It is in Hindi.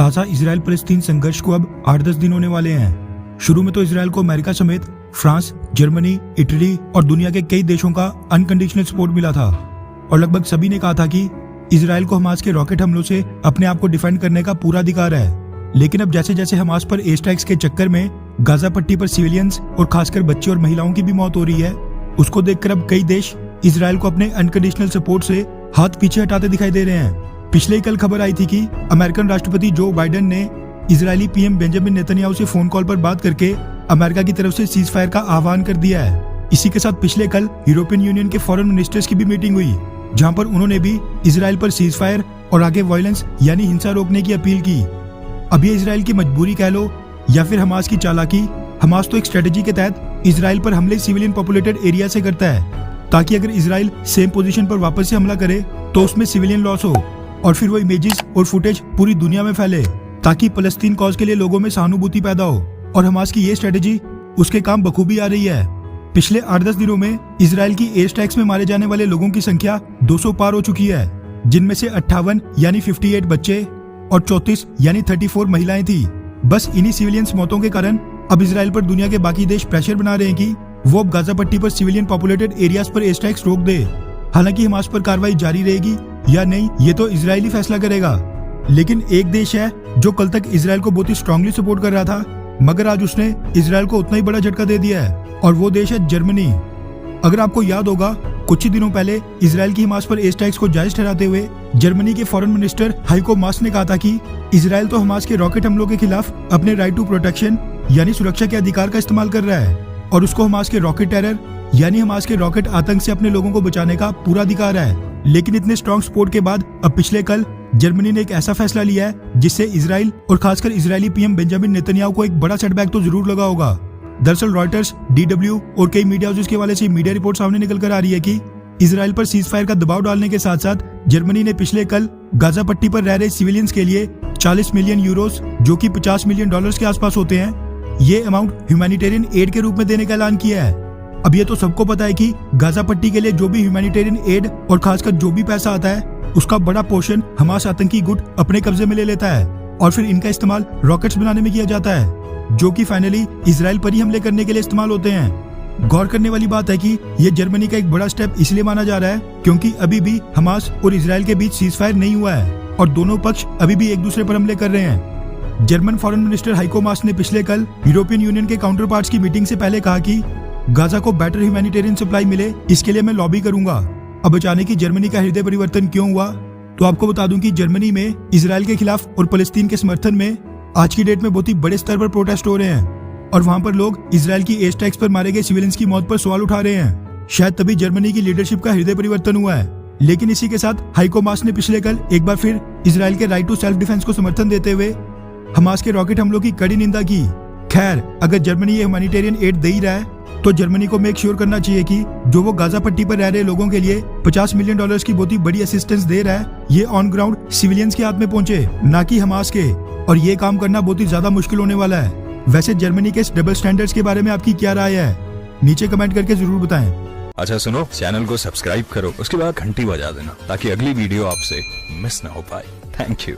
ताज़ा इजराइल फलस्तीन संघर्ष को अब 8-10 दिन होने वाले हैं। शुरू में तो इजराइल को अमेरिका समेत फ्रांस, जर्मनी, इटली और दुनिया के कई देशों का अनकंडीशनल सपोर्ट मिला था और लगभग सभी ने कहा था कि इजराइल को हमास के रॉकेट हमलों से अपने आप को डिफेंड करने का पूरा अधिकार है। लेकिन अब जैसे जैसे हमास पर एयर स्ट्राइक्स के चक्कर में गाजा पट्टी पर सिविलियंस और खासकर बच्चे और महिलाओं की भी मौत हो रही है, उसको देखकर अब कई देश इजराइल को अपने अनकंडीशनल सपोर्ट से हाथ पीछे हटाते दिखाई दे रहे हैं। पिछले ही कल खबर आई थी कि अमेरिकन राष्ट्रपति जो बाइडेन ने इजरायली पीएम बेंजामिन नेतन्याहू से फोन कॉल पर बात करके अमेरिका की तरफ से सीज फायर का आह्वान कर दिया है। इसी के साथ पिछले कल यूरोपियन यूनियन के फॉरेन मिनिस्टर्स की भी मीटिंग हुई, जहां पर उन्होंने भी इजराइल पर सीज फायर और आगे वायलेंस यानी हिंसा रोकने की अपील की। अब ये इजराइल की मजबूरी कह लो या फिर हमास की चालाकी, हमास तो एक स्ट्रेटेजी के तहत इजराइल पर हमले सिविलियन पॉपुलेटेड एरिया से करता है, ताकि अगर इजराइल सेम पोजीशन पर वापस से हमला करे तो उसमें सिविलियन लॉस हो और फिर वो इमेजेस और फुटेज पूरी दुनिया में फैले, ताकि फलस्तीन कॉज के लिए लोगों में सहानुभूति पैदा हो। और हमास की ये स्ट्रेटेजी उसके काम बखूबी आ रही है। पिछले 8-10 दिनों में इजराइल की एयर स्ट्राइक्स में मारे जाने वाले लोगों की संख्या 200 पार हो चुकी है, जिनमें से 58 यानी 58 बच्चे और 34 यानी 34 महिलाएं थी। बस इन्हीं सिविलियंस मौतों के कारण अब इजराइल पर दुनिया के बाकी देश प्रेशर बना रहे हैं कि वो अब गाजा पट्टी पर सिविलियन पॉपुलेटेड एरियाज पर एयर स्ट्राइक्स रोक दे। हालांकि हमास पर कार्रवाई जारी रहेगी या नहीं ये तो इजराइल ही फैसला करेगा। लेकिन एक देश है जो कल तक इजराइल को बहुत ही स्ट्रांगली सपोर्ट कर रहा था, मगर आज उसने इजराइल को उतना ही बड़ा झटका दे दिया है, और वो देश है जर्मनी। अगर आपको याद होगा, कुछ ही दिनों पहले इजराइल की हमास पर एयर स्ट्राइक्स को जायज ठहराते हुए जर्मनी के फॉरेन मिनिस्टर हाइको मास ने कहा था कि इजराइल तो हमास के रॉकेट हमलों के खिलाफ अपने राइट टू प्रोटेक्शन यानी सुरक्षा के अधिकार का इस्तेमाल कर रहा है और उसको हमास के रॉकेट टेरर यानी हमास के रॉकेट आतंक से अपने लोगों को बचाने का पूरा अधिकार है। लेकिन इतने स्ट्रॉन्ग सपोर्ट के बाद अब पिछले कल जर्मनी ने एक ऐसा फैसला लिया है जिससे इजराइल और खासकर इजरायली पीएम बेंजामिन नेतन्याहू को एक बड़ा सेटबैक तो जरूर लगा होगा। दरअसल रॉयटर्स, DW और कई मीडिया हाउसेस के हवाले से मीडिया रिपोर्ट सामने निकल कर आ रही है कि इजराइल पर सीज फायर का दबाव डालने के साथ साथ जर्मनी ने पिछले कल गाजा पट्टी पर रह रहे सिविलियंस के लिए 40 मिलियन यूरोस जो कि $50 मिलियन के आसपास होते हैं, ये अमाउंट ह्यूमैनिटेरियन एड के रूप में देने का ऐलान किया है। अब ये तो सबको पता है कि गाजा पट्टी के लिए जो भी ह्यूमैनिटेरियन एड और खासकर जो भी पैसा आता है उसका बड़ा पोर्शन हमास आतंकी गुट अपने कब्जे में ले लेता है और फिर इनका इस्तेमाल रॉकेट्स बनाने में किया जाता है, जो कि फाइनली इजराइल पर ही हमले करने के लिए इस्तेमाल होते हैं। गौर करने वाली बात है कि ये जर्मनी का एक बड़ा स्टेप इसलिए माना जा रहा है क्योंकि अभी भी हमास और इजराइल के बीच सीज फायर नहीं हुआ है और दोनों पक्ष अभी भी एक दूसरे पर हमले कर रहे हैं। जर्मन फॉरेन मिनिस्टर हाइको मास ने पिछले कल यूरोपियन यूनियन के काउंटर पार्ट्स की मीटिंग से पहले कहा कि गाजा को बेटर ह्यूमैनिटेरियन सप्लाई मिले, इसके लिए मैं लॉबी करूंगा। अब अचानक ही जर्मनी का हृदय परिवर्तन क्यों हुआ, तो आपको बता दूं कि जर्मनी में इजराइल के खिलाफ और फलस्तीन के समर्थन में आज की डेट में बहुत ही बड़े स्तर पर प्रोटेस्ट हो रहे हैं और वहां पर लोग इजराइल की एयर स्ट्राइक्स पर मारे गए सिविलियंस की मौत पर सवाल उठा रहे हैं। शायद तभी जर्मनी की लीडरशिप का हृदय परिवर्तन हुआ है। लेकिन इसी के साथ हाइको मास ने पिछले कल एक बार फिर इजराइल के राइट टू सेल्फ डिफेंस को समर्थन देते हुए हमास के रॉकेट हमलों की कड़ी निंदा की। खैर, अगर जर्मनी ये ह्यूमैनिटेरियन एड दे ही रहा है तो जर्मनी को मेक श्योर करना चाहिए कि जो वो गाजा पट्टी पर रह रहे लोगों के लिए $50 मिलियन की बहुत ही बड़ी असिस्टेंस दे रहा है, ये ऑन ग्राउंड सिविलियंस के हाथ में पहुंचे, ना कि हमास के। और ये काम करना बहुत ही ज्यादा मुश्किल होने वाला है। वैसे जर्मनी के इस डबल स्टैंडर्ड्स के बारे में आपकी क्या राय है, नीचे कमेंट करके जरूर बताएं। अच्छा सुनो, चैनल को सब्सक्राइब करो, उसके बाद घंटी बजा देना ताकि अगली वीडियो आपसे मिस ना हो पाए। Thank you.